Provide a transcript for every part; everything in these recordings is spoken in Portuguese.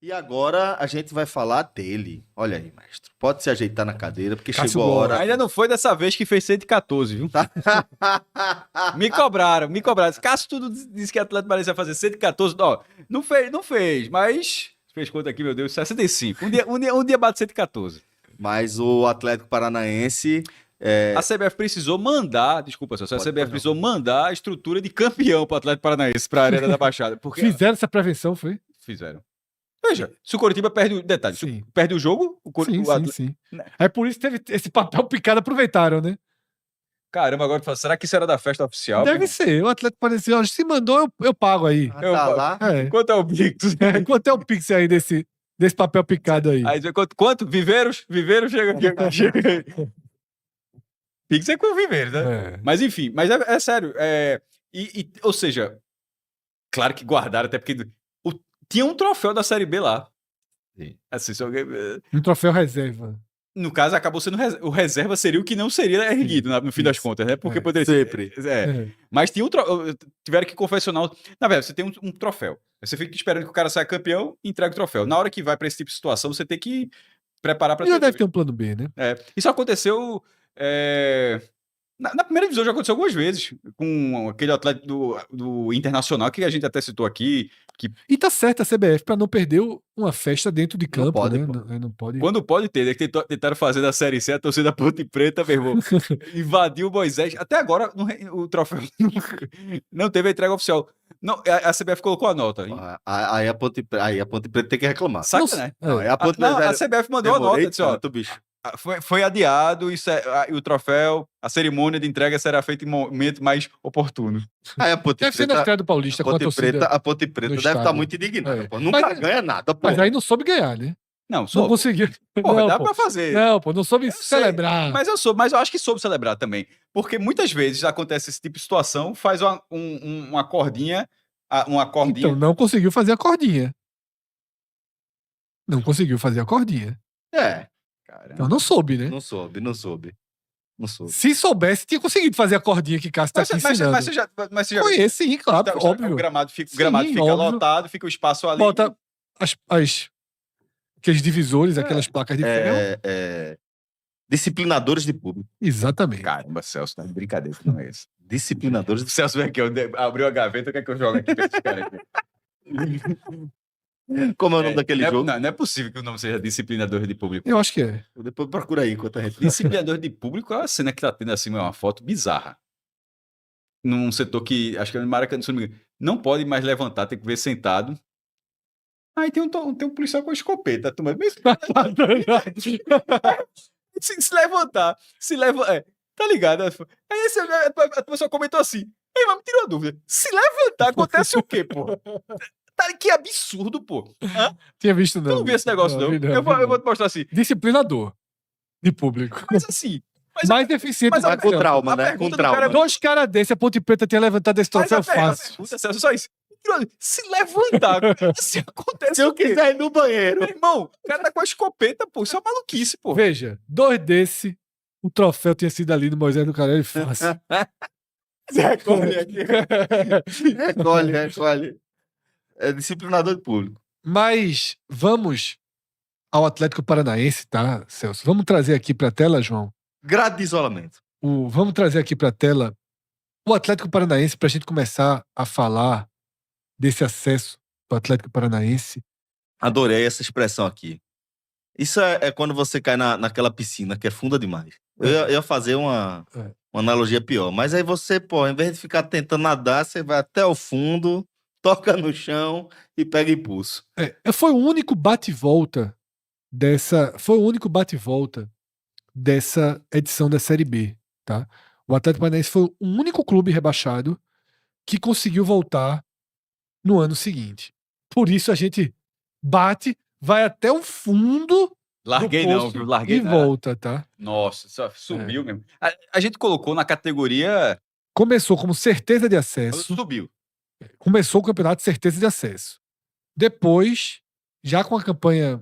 E agora a gente vai falar dele. Olha aí, mestre. Pode se ajeitar na cadeira, porque Cássio chegou a Gomes. hora. Ainda não foi dessa vez que fez 114, viu? Me cobraram. Cássio tudo disse que o Atlético Paranaense vai fazer 114. Ó, não fez, mas fez quanto aqui, meu Deus? 65. Um dia bate 114. Mas o Atlético Paranaense. A CBF precisou mandar, desculpa, Celso, a Pode, CBF pode precisou mandar a estrutura de campeão para o Atlético Paranaense, para a Arena da Baixada. Porque Fizeram essa prevenção, foi? fizeram. Veja, se o Coritiba perde o detalhe, Sim. perde o jogo, Sim. É por isso que teve esse papel picado, aproveitaram, né? Caramba, agora tu fala, será que isso era da festa oficial? Deve ser. O Atlético Paranaense, ó, se mandou, eu pago aí. Tá lá. É. Quanto é o Pix? Quanto é o Pix aí desse papel picado aí? Aí, quanto? Viveiros? Chega. Pix é com Viveiros, né? É. Mas enfim, mas é sério. Ou seja, claro que guardaram, até porque tinha um troféu da Série B lá. Sim. Assim, se alguém, Um troféu reserva. no caso, acabou sendo o reserva, seria o que não seria erguido, no fim das contas, né? Porque poderia Sempre. É. Mas tinha tiveram que confessionar. Na verdade, você tem um troféu. Você fica esperando que o cara saia campeão e entrega o troféu. Na hora que vai para esse tipo de situação, você tem que preparar para Já deve ter um plano B, né? Isso aconteceu. Na primeira divisão já aconteceu algumas vezes, com aquele atleta do Internacional, que a gente até citou aqui. E tá certo a CBF pra não perder uma festa dentro de campo, pode, né? pô. Não pode. Quando pode ter, né? Que tentaram fazer da Série C a torcida Ponte Preta, meu irmão. Invadiu o Moisés. Até agora, o troféu não teve a entrega oficial. Não, a CBF colocou a nota. Aí a Ponte Preta tem que reclamar. Saca, né? Não, é a Ponte A CBF mandou a nota. Disse, ó, tanto, bicho. foi adiado e o troféu, a cerimônia de entrega será feita em momento mais oportuno. Aí a Ponte Deve ser na Preta. estreia do Paulista com a torcida. A Ponte Preta no deve estar estádio. muito indignada. É. Pô. Nunca Mas- ganha nada, pô. Mas aí não soube ganhar, né? Não, Não soube. conseguiu. Pô, Não, dá pô. pra fazer. Não, pô, não soube Eu sei, celebrar. Mas eu acho que soube celebrar também. Porque muitas vezes acontece esse tipo de situação, faz uma cordinha. Então, não conseguiu fazer a cordinha. Não conseguiu fazer a cordinha. Caramba. Então não soube, né? Não soube. Se soubesse, tinha conseguido fazer a cordinha que Cássio tá aqui ensinando. Mas você já Conhece, sim, claro, óbvio. O gramado fica Sim, fica óbvio. lotado, fica o espaço ali. Bota aqueles divisores, aquelas placas de ferro. Disciplinadores de público. Exatamente. Caramba, Celso, tá de brincadeira, não é isso. Disciplinadores de Celso vem aqui, abriu a gaveta, o que é que eu jogo aqui pra esses caras aqui? Como é o nome daquele jogo? Não é possível que o nome seja disciplinador de público. Eu acho que é. Depois procura aí enquanto a gente. Disciplinador de público é uma cena que tá tendo assim, uma foto bizarra. Num setor que, acho que é no Maracanã, se não me engano, não pode mais levantar, tem que ver sentado. Aí tem um policial com escopeta, tomando. Se levantar, tá ligado? Aí a pessoa comentou assim, ei, mas me tirou a dúvida, se levantar acontece o quê, pô? Que absurdo, pô. Tinha visto, não. Tu não viu esse negócio, não? Vi Eu vou te mostrar assim. Disciplinador de público. Mas assim... Mais eficiente mas do Mas que com campo. trauma, A né? pergunta Com do cara trauma. é Dois caras desse, a Ponte Preta tinha levantado esse troféu fácil. Pergunta, Celso, só isso. Se levantar, se acontece Se eu o quê? quiser ir no banheiro. Meu irmão, o cara tá com a escopeta, pô. Isso é maluquice, pô. Veja, dois desse, o troféu tinha sido ali no Moisés do Caralho fácil. Recolhe aqui. Recolhe. É disciplinador de público. Mas vamos ao Atlético Paranaense, tá, Celso? Vamos trazer aqui pra tela, João. Grade de isolamento. Vamos trazer aqui pra tela o Atlético Paranaense pra gente começar a falar desse acesso do Atlético Paranaense. Adorei essa expressão aqui. Isso é quando você cai naquela piscina que é funda demais. Eu ia fazer uma analogia pior. Mas aí você, pô, em vez de ficar tentando nadar, você vai até o fundo, toca no chão e pega impulso. Foi o único bate-volta dessa edição da Série B, tá? O Atlético Paranaense foi o único clube rebaixado que conseguiu voltar no ano seguinte. Por isso a gente bate, vai até o fundo Larguei do não, poço viu? Larguei e não. volta, tá? Nossa, só subiu mesmo. A gente colocou na categoria... Começou como certeza de acesso. Subiu. Começou o campeonato de certeza de acesso. Depois, já com a campanha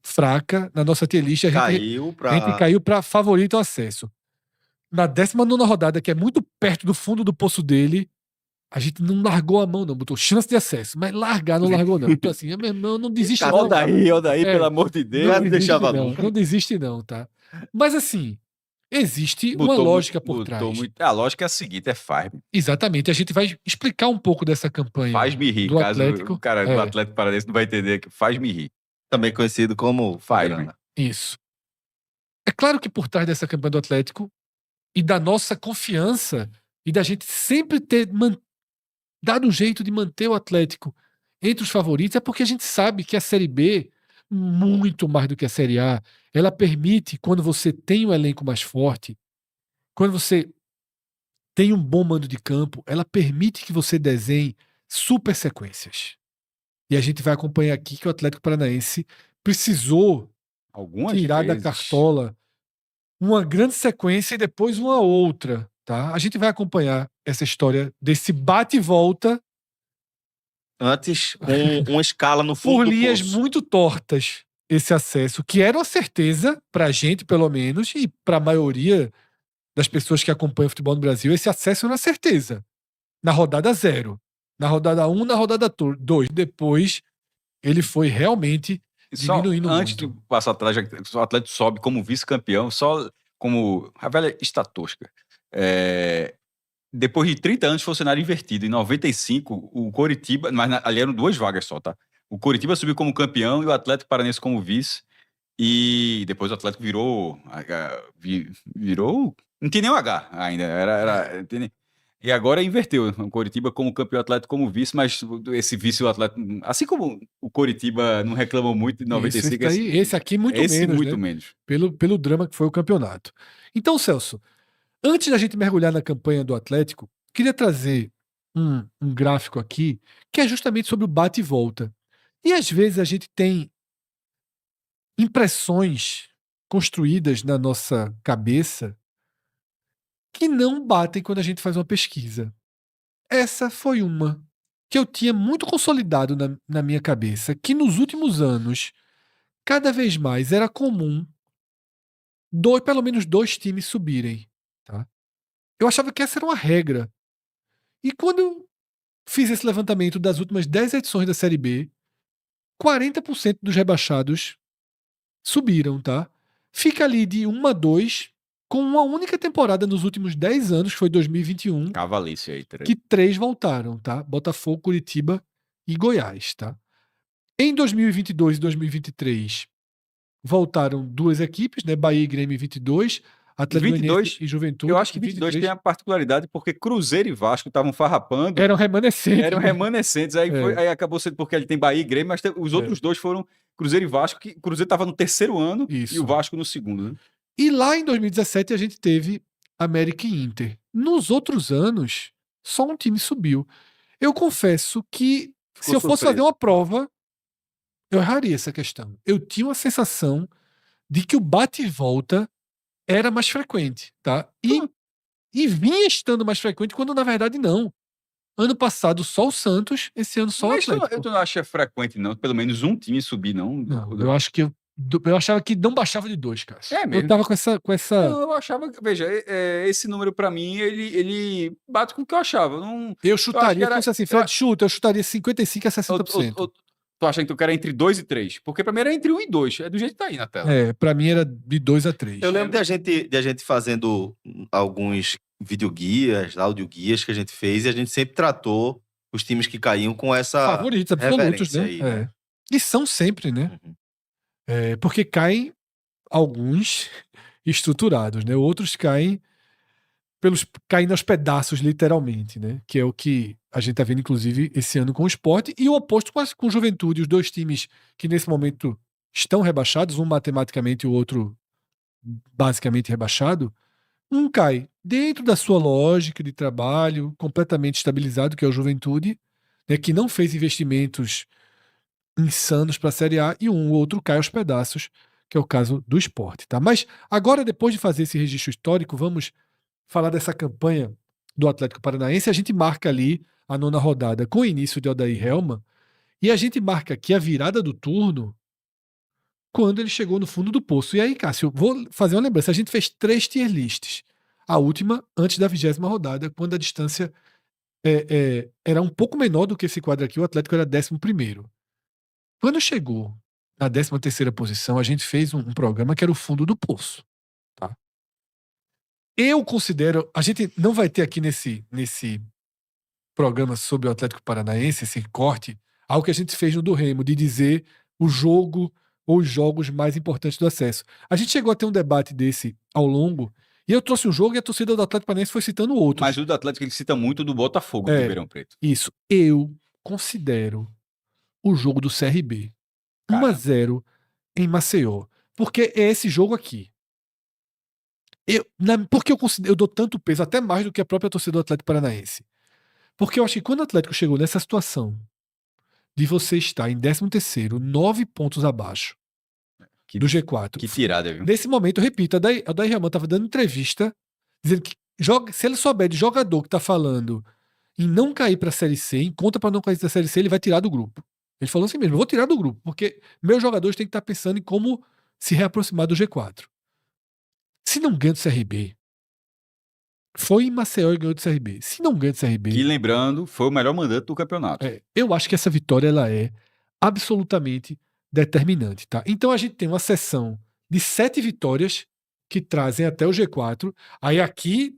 fraca, na nossa tier list, a gente caiu para favorito ao acesso. Na 19ª rodada, que é muito perto do fundo do poço dele, a gente não largou a mão, não. Botou chance de acesso, mas largar não largou, não. Então, assim, meu irmão, não desiste, não. Odaí, pelo amor de Deus. Não deixava nunca. Não desiste, não, tá? Mas, assim, existe uma lógica por trás. A lógica é a seguinte, é faz-me. Exatamente. A gente vai explicar um pouco dessa campanha. Faz-me rir, do caso Atlético. O cara do Atlético Paranaense não vai entender que faz-me rir. Também conhecido como Faz-me. Isso. É claro que por trás dessa campanha do Atlético e da nossa confiança e da gente sempre ter dado um jeito de manter o Atlético entre os favoritos, é porque a gente sabe que a Série B, muito mais do que a Série A, ela permite, quando você tem um elenco mais forte, quando você tem um bom mando de campo, ela permite que você desenhe super sequências. E a gente vai acompanhar aqui que o Atlético Paranaense precisou tirar da cartola uma grande sequência e depois uma outra, tá? A gente vai acompanhar essa história desse bate e volta. Antes, uma escala no fundo por do linhas poço. muito tortas, esse acesso, que era uma certeza pra gente, pelo menos, e pra maioria das pessoas que acompanham o futebol no Brasil, esse acesso era uma certeza. Na rodada 0. Na rodada 1, na rodada 2. Depois, ele foi realmente diminuindo muito. Antes de passar atrás, o Atlético sobe como vice-campeão, só como a velha estatística. Depois de 30 anos foi um cenário invertido. Em 95, o Coritiba, mas ali eram 2 vagas só, tá? O Coritiba subiu como campeão e o Atlético Paranaense como vice. E depois o Atlético virou... Não tinha nem o H ainda. E agora inverteu. O Coritiba como campeão, o Atlético como vice, mas esse vice o Atlético... Assim como o Coritiba não reclamou muito em 95... Esse aqui muito menos. Pelo drama que foi o campeonato. Então, Celso, antes da gente mergulhar na campanha do Atlético, queria trazer um gráfico aqui que é justamente sobre o bate e volta. E às vezes a gente tem impressões construídas na nossa cabeça que não batem quando a gente faz uma pesquisa. Essa foi uma que eu tinha muito consolidado na minha cabeça, que nos últimos anos, cada vez mais era comum pelo menos 2 times subirem. Tá? Eu achava que essa era uma regra. E quando eu fiz esse levantamento das últimas 10 edições da Série B, 40% dos rebaixados subiram, tá? Fica ali de 1 a 2, com uma única temporada nos últimos 10 anos, que foi 2021. Cavalice aí, que 3 voltaram, tá? Botafogo, Curitiba e Goiás, tá? Em 2022 e 2023, voltaram 2 equipes, né? Bahia e Grêmio 22, Atlético Goianiense e Juventude. Eu acho que 22 tem a particularidade porque Cruzeiro e Vasco estavam farrapando. Eram remanescentes. Aí acabou sendo porque ele tem Bahia e Grêmio, mas os outros 2 foram Cruzeiro e Vasco, que o Cruzeiro estava no 3º ano e o Vasco no 2º. Né? E lá em 2017 a gente teve América e Inter. Nos outros anos, só um time subiu. Eu confesso que se eu fosse fazer uma prova, eu erraria essa questão. Eu tinha uma sensação de que o bate e volta era mais frequente, tá? E vinha estando mais frequente quando na verdade não. Ano passado só o Santos, esse ano só o Atlético. Eu não acho frequente não, pelo menos um time subir não. Eu acho que eu achava que não baixava de 2, cara. Mesmo? Eu tava com essa... Não, eu achava que, veja, esse número pra mim, ele bate com o que eu achava. Eu chutaria, se fosse assim, Fred chuta, eu chutaria 55% a 60%. Tu acha que tu era entre 2 e 3? Porque pra mim era entre 1 e 2. É do jeito que tá aí na tela. Pra mim era de 2 a 3. Eu lembro de a gente fazendo alguns videoguias, audioguias que a gente fez, e a gente sempre tratou os times que caíam com essa favoritos absolutos, né? Aí, né? E são sempre, né? Uhum. Porque caem alguns estruturados, né? Outros caem caindo aos pedaços, literalmente, né? Que é o que a gente tá vendo, inclusive, esse ano com o Sport, e o oposto com o Juventude, os 2 times que nesse momento estão rebaixados, um matematicamente e o outro basicamente rebaixado, um cai dentro da sua lógica de trabalho, completamente estabilizado, que é o Juventude, né, que não fez investimentos insanos para a Série A, e o outro cai aos pedaços, que é o caso do Sport, tá? Mas agora, depois de fazer esse registro histórico, vamos falar dessa campanha do Atlético Paranaense. A gente marca ali a 9ª rodada com o início de Odair Hellmann, e a gente marca aqui a virada do turno quando ele chegou no fundo do poço. E aí, Cássio, vou fazer uma lembrança. A gente fez 3 tier lists. A última antes da 20ª rodada, quando a distância era um pouco menor do que esse quadro aqui, o Atlético era 11º. Quando chegou na 13ª posição, a gente fez um programa que era o fundo do poço. Tá? Eu considero, a gente não vai ter aqui nesse programa sobre o Atlético Paranaense, esse corte, algo que a gente fez no do Remo, de dizer o jogo ou os jogos mais importantes do acesso. A gente chegou a ter um debate desse ao longo, e eu trouxe um jogo e a torcida do Atlético Paranaense foi citando outros. Mas o do Atlético ele cita muito do Botafogo do Ribeirão Preto. Isso. Eu considero o jogo do CRB 1-0 em Maceió. Porque é esse jogo aqui. Porque eu dou tanto peso, até mais do que a própria torcida do Atlético Paranaense. Porque eu acho que quando o Atlético chegou nessa situação de você estar em 13º, 9 pontos abaixo do G4. Que tirada, viu? Nesse momento, eu repito, a Daí Raman estava dando entrevista dizendo que se ele souber de jogador que está falando em não cair para a Série C, em conta para não cair da Série C, ele vai tirar do grupo. Ele falou assim mesmo, eu vou tirar do grupo, porque meus jogadores têm que estar pensando em como se reaproximar do G4. Se não ganha do CRB, foi em Maceió e ganhou do CRB. Se não ganha do CRB... E lembrando, foi o melhor mandante do campeonato. Eu acho que essa vitória ela é absolutamente determinante. Tá? Então a gente tem uma sessão de 7 vitórias que trazem até o G4. Aí aqui,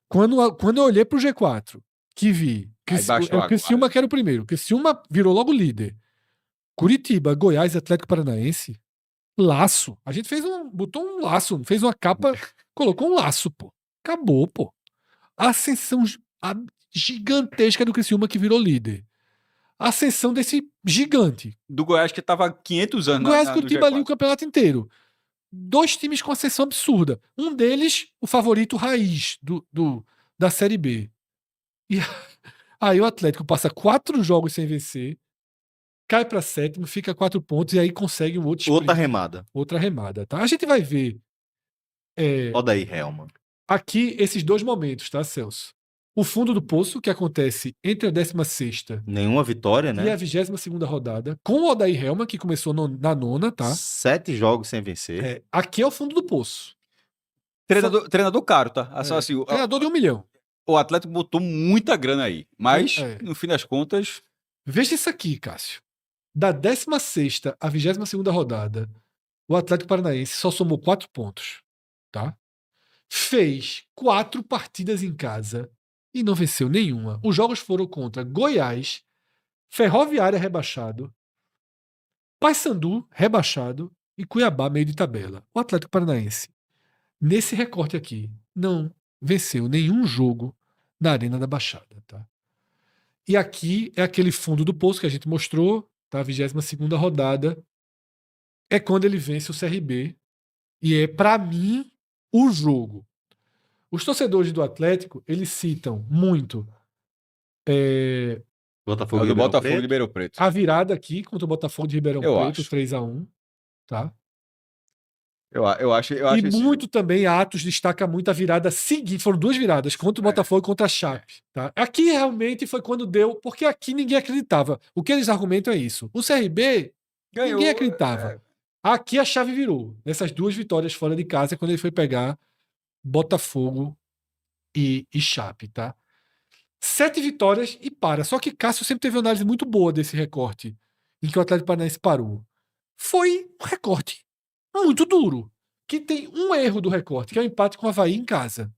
quando eu olhei para o G4, que vi que o Criciúma que era o primeiro. O Criciúma virou logo líder. Curitiba, Goiás e Atlético Paranaense, laço. A gente botou um laço, fez uma capa, colocou um laço, pô. Acabou, pô. A ascensão gigantesca do Criciúma que virou líder. A ascensão desse gigante. Do Goiás que tava 500 anos Goiás e Curitiba ali o campeonato inteiro. 2 times com ascensão absurda. Um deles, o favorito raiz da Série B. E aí o Atlético passa 4 jogos sem vencer, cai para 7º, fica 4 pontos e aí consegue um outro sprint. Outra remada, tá? A gente vai ver. Odair Helman. Aqui, esses 2 momentos, tá, Celso? O fundo do poço, que acontece entre a 16ª... Nenhuma vitória, né? E a 22ª rodada, com o Odair Helman, que começou na 9ª, tá? 7 jogos sem vencer. Aqui é o fundo do poço. Treinador caro, tá? Assim, treinador de 1 milhão. O Atlético botou muita grana aí. Mas, no fim das contas... Veja isso aqui, Cássio. Da 16ª à 22ª rodada, o Atlético Paranaense só somou 4 pontos, tá? Fez 4 partidas em casa e não venceu nenhuma. Os jogos foram contra Goiás, Ferroviária rebaixado, Paysandu rebaixado e Cuiabá meio de tabela. O Atlético Paranaense, nesse recorte aqui, não venceu nenhum jogo na Arena da Baixada, tá? E aqui é aquele fundo do poço que a gente mostrou, tá? A 22ª rodada é quando ele vence o CRB e é, para mim, o jogo. Os torcedores do Atlético, eles citam muito Botafogo de Ribeirão Preto. A virada aqui contra o Botafogo de Ribeirão Preto, 3-1, tá? Eu acho e muito também, Atos destaca muito a virada seguinte, foram 2 viradas, contra o Botafogo e contra a Chape. Tá? Aqui realmente foi quando deu, porque aqui ninguém acreditava. O que eles argumentam é isso. O CRB, ganhou, ninguém acreditava. Aqui a chave virou. Nessas 2 vitórias fora de casa, quando ele foi pegar Botafogo e Chape, tá? 7 vitórias e para. Só que Cássio sempre teve uma análise muito boa desse recorte, em que o Atlético Paranaense parou. Foi um recorte muito duro, que tem um erro do recorte, que é o empate com o Avaí em casa.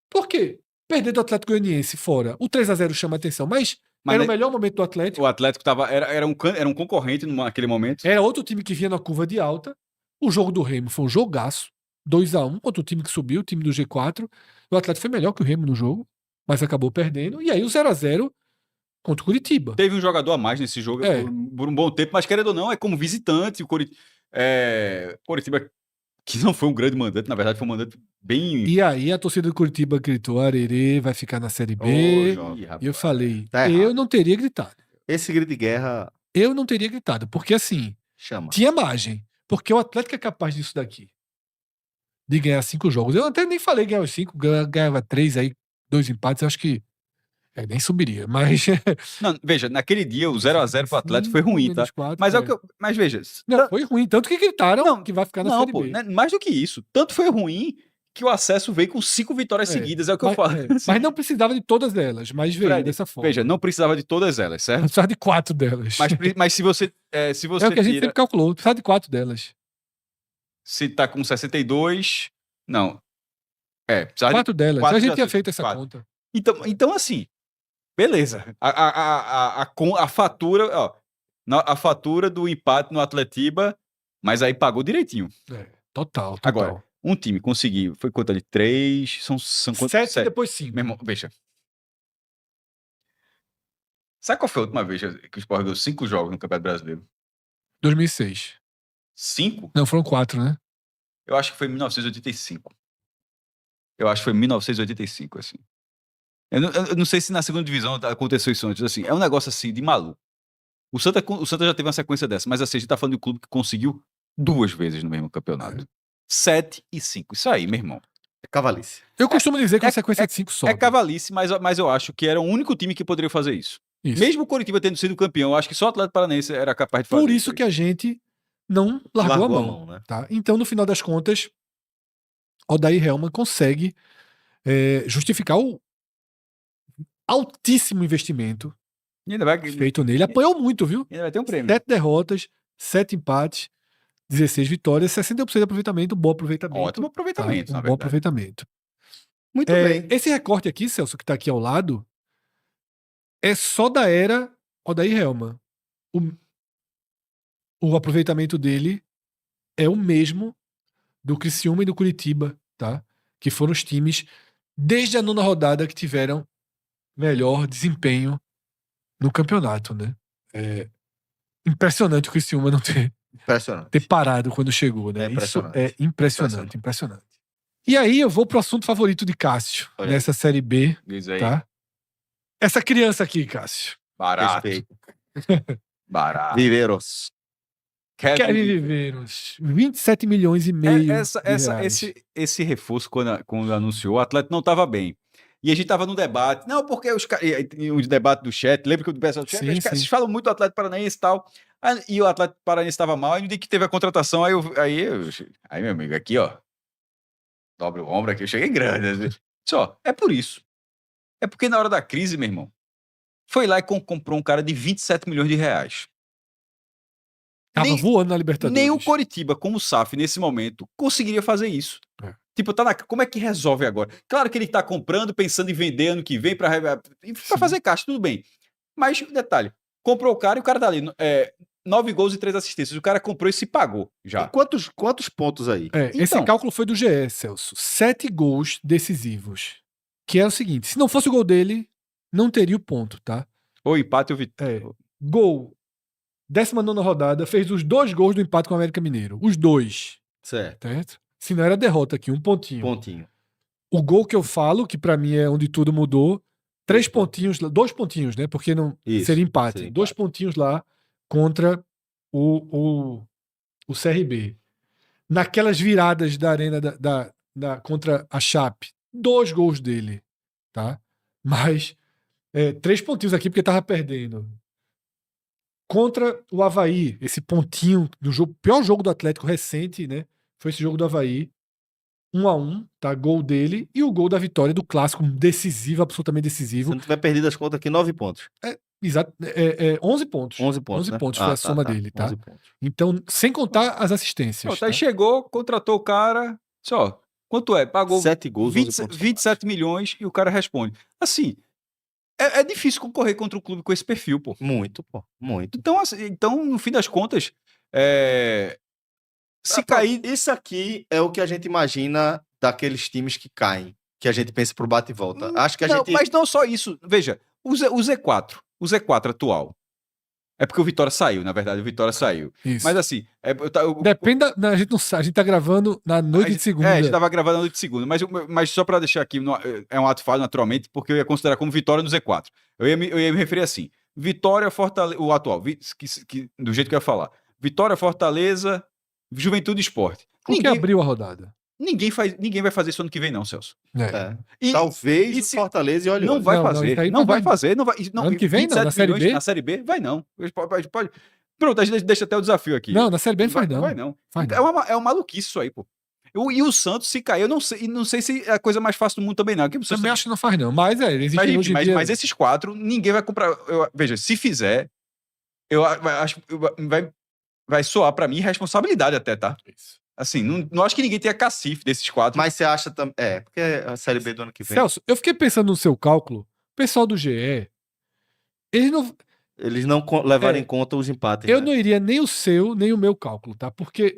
Por quê? Perder do Atlético Goianiense fora. O 3-0 chama a atenção, mas era o melhor momento do Atlético. O Atlético era um concorrente naquele momento. Era outro time que vinha na curva de alta. O jogo do Remo foi um jogaço. 2-1 contra o time que subiu, o time do G4. O Atlético foi melhor que o Remo no jogo, mas acabou perdendo. E aí o 0-0 contra o Curitiba. Teve um jogador a mais nesse jogo por um bom tempo, mas querendo ou não, é como visitante. O Curitiba, que não foi um grande mandante, na verdade foi um mandante bem... E aí a torcida do Curitiba gritou, Arerê vai ficar na Série B. E eu falei, eu não teria gritado. Esse grito de guerra... Eu não teria gritado, porque assim, tinha margem. Porque o Atlético é capaz disso daqui. De ganhar 5 jogos. Eu até nem falei ganhar os 5, ganhava 3 aí, 2 empates, eu acho que nem subiria, mas... Não, veja, naquele dia o 0-0 pro Atlético foi ruim, tá? 4, mas mas veja... Não, foi ruim, tanto que gritaram que vai ficar na Série B. Né, mais do que isso, tanto foi ruim que o acesso veio com 5 vitórias seguidas, é o que eu falo. Mas não precisava de todas elas, mas veio Fred, dessa forma. Veja, não precisava de todas elas, certo? Precisava de 4 delas. Mas se você é o que a gente sempre calculou, precisava de 4 delas. Se tá com 62, não. Precisava 4 delas. quatro A gente já tinha sei, feito essa 4. conta. Então assim, beleza. A fatura, ó, a fatura do empate no Atletiba, mas aí pagou direitinho. Total. Agora, um time conseguiu, foi conta de 3, são quantos? 7 e depois 5. Meu irmão, veja. Sabe qual foi a última vez que o Sport ganhou 5 jogos no Campeonato Brasileiro? 2006. 5? Não, foram 4, né? Eu acho que foi em 1985. Eu acho que foi em 1985, assim. Eu não sei se na segunda divisão aconteceu isso antes, assim. É um negócio assim de maluco. O Santa já teve uma sequência dessa, mas assim, a gente tá falando de um clube que conseguiu 2 vezes no mesmo campeonato. 7 e 5. Isso aí, meu irmão. É cavalice. Eu costumo dizer que uma sequência de 5 só. É cavalice, mas eu acho que era o único time que poderia fazer isso. Mesmo o Coritiba tendo sido campeão, eu acho que só o Atlético Paranaense era capaz de fazer isso. Por isso que a gente não largou a mão, né? Tá? Então, no final das contas, Odair Hellmann consegue justificar o altíssimo investimento feito nele. Apanhou muito, viu? Ainda vai ter um prêmio. 7 derrotas, 7 empates, 16 vitórias, 60% de aproveitamento, bom aproveitamento. Ótimo aproveitamento, tá? na bom verdade. aproveitamento. Muito bem. Esse recorte aqui, Celso, que tá aqui ao lado, é só da era Odair Hellmann. O aproveitamento dele é o mesmo do Criciúma e do Curitiba, tá? Que foram os times, desde a 9ª rodada, que tiveram melhor desempenho no campeonato, né? É impressionante o Criciúma não ter parado quando chegou, né? Isso é impressionante. E aí eu vou pro assunto favorito de Cássio, nessa Série B, tá? Essa criança aqui, Cássio. Barato. Barato. Viveiros. Kevin Viveiros. 27 milhões e meio esse reforço, quando anunciou, o Atlético não estava bem. E a gente tava no debate. Não, porque o debate do chat, lembra que o pessoal do chat, vocês falam muito do Atlético Paranaense e tal. E o Atlético Paranaense estava mal, e no dia que teve a contratação, aí, meu amigo, aqui, ó. Dobre o ombro aqui, eu cheguei grande. Só, é por isso. É porque na hora da crise, meu irmão, foi lá e comprou um cara de 27 milhões de reais. Tava voando na Libertadores. Nem o Coritiba, como o SAF, nesse momento, conseguiria fazer isso. Tipo, como é que resolve agora? Claro que ele tá comprando, pensando em vender ano que vem pra fazer caixa, tudo bem. Mas, detalhe, comprou o cara e o cara tá ali, 9 gols e 3 assistências. O cara comprou e se pagou já. E quantos pontos aí? Esse cálculo foi do GE, Celso. 7 gols decisivos. Que é o seguinte, se não fosse o gol dele, não teria o ponto, tá? Ou empate ou vitória. Gol. 19ª rodada, fez os 2 gols do empate com o América Mineiro. Os 2. Certo? Se não era derrota aqui, um pontinho. O gol que eu falo, que pra mim é onde tudo mudou, 3 pontinhos, 2 pontinhos, né? Porque não seria empate. 2 pontinhos lá contra o CRB. Naquelas viradas da arena contra a Chape, 2 gols dele, tá? Mas 3 pontinhos aqui porque tava perdendo. Contra o Avaí, esse pontinho do jogo, pior jogo do Atlético recente, né? Foi esse jogo do Avaí. 1-1, tá? Gol dele. E o gol da vitória do clássico, decisivo, absolutamente decisivo. Se não tiver perdido as contas aqui, 9 pontos. Exato. 11 pontos. 11 pontos, 11 né? pontos foi a soma dele, tá? 11 pontos. Então, sem contar as assistências. Aí chegou, contratou o cara. Só, quanto é? Pagou 7 gols, 27 milhões e o cara responde. Assim, é difícil concorrer contra um clube com esse perfil, pô. Muito, pô. Muito. Então, no fim das contas, se cair... Isso aqui é o que a gente imagina daqueles times que caem. Que a gente pensa pro bate e volta. Acho que Mas não só isso. Veja, o Z4 atual. É porque o Vitória saiu, na verdade, o Vitória saiu. Isso. Mas assim... Depende a gente não sabe, a gente tá gravando na noite de segunda. A gente tava gravando na noite de segunda, mas só pra deixar aqui, é um ato falho naturalmente, porque eu ia considerar como Vitória no Z4. Eu ia me referir assim, Vitória, Fortaleza, o atual, do jeito que eu ia falar. Vitória, Fortaleza, Juventude e Sport. O que abriu a rodada? Ninguém vai fazer isso ano que vem não, Celso. Talvez o Fortaleza e olha. Não vai fazer. Não vai fazer. Ano que vem não, na Série B? Na Série B? Vai não. Pode. Pronto, a gente deixa até o desafio aqui. Não, na Série B não faz não. Vai não. Faz não. É uma maluquice isso aí, pô. E o Santos, se cair, eu não sei se é a coisa mais fácil do mundo também, não. Porque o Santos Também acho que não faz, não. Mas existe Mas, hoje enfim, em mas, dia. mas esses 4, ninguém vai comprar. Veja, se fizer, eu acho que vai soar pra mim responsabilidade até, tá? Isso. Assim, não acho que ninguém tenha cacife desses 4. Mas você acha também. Porque a Série B do ano que vem. Celso, eu fiquei pensando no seu cálculo. O pessoal do GE, Eles não levaram em conta os empates. eu não iria nem o seu, nem o meu cálculo, tá? Porque.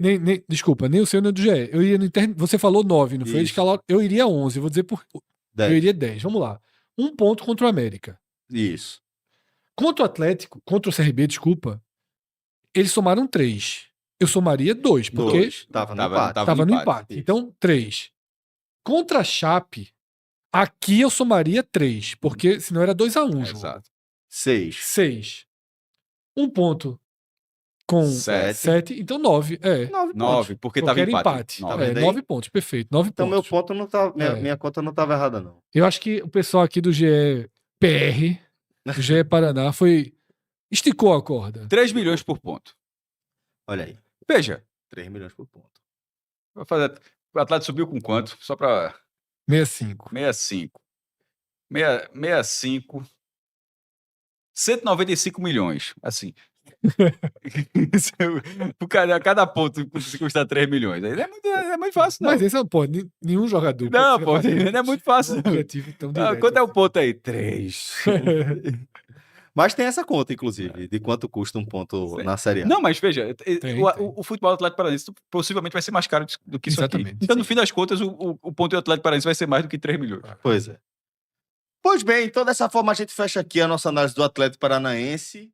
Desculpa, nem o seu, nem o do GE. Eu iria no interno. Você falou 9, não foi? Isso. Eu iria 11. Vou dizer por. 10. Eu iria 10. Vamos lá. 1 ponto contra o América. Isso. Contra o Atlético, contra o CRB, desculpa, eles somaram 3. Eu somaria 2, porque 2. Tava no empate. tava no empate. Isso. Então, 3. Contra a Chape, aqui eu somaria 3, porque senão era 2-1, jogo. Exato. 6. 6. 1 ponto com 7, então 9. 9, porque tava era empate. 9 pontos, perfeito. 9 Então, pontos. meu ponto não tá. Minha conta não tava errada, não. Eu acho que o pessoal aqui do GE PR, do GE Paraná, esticou a corda. 3 milhões por ponto. Olha aí. Veja. 3 milhões por ponto. Vou fazer. O Atlético subiu com quanto? Só pra. 65. 65. 195 milhões. Assim. Cada ponto custa 3 milhões. Aí é muito fácil, não. Mas esse é, pô, nenhum jogador. Não, pô, não é muito fácil. Tão direto, quanto é o assim. ponto aí? 3. Mas tem essa conta, inclusive, de quanto custa um ponto na Série A. Não, mas veja, Tem. o futebol do Atlético Paranaense possivelmente vai ser mais caro do que isso Exatamente. aqui. Então, no fim das contas, o ponto do Atlético Paranaense vai ser mais do que 3 milhões. Pois é. Pois bem, então dessa forma a gente fecha aqui a nossa análise do Atlético Paranaense.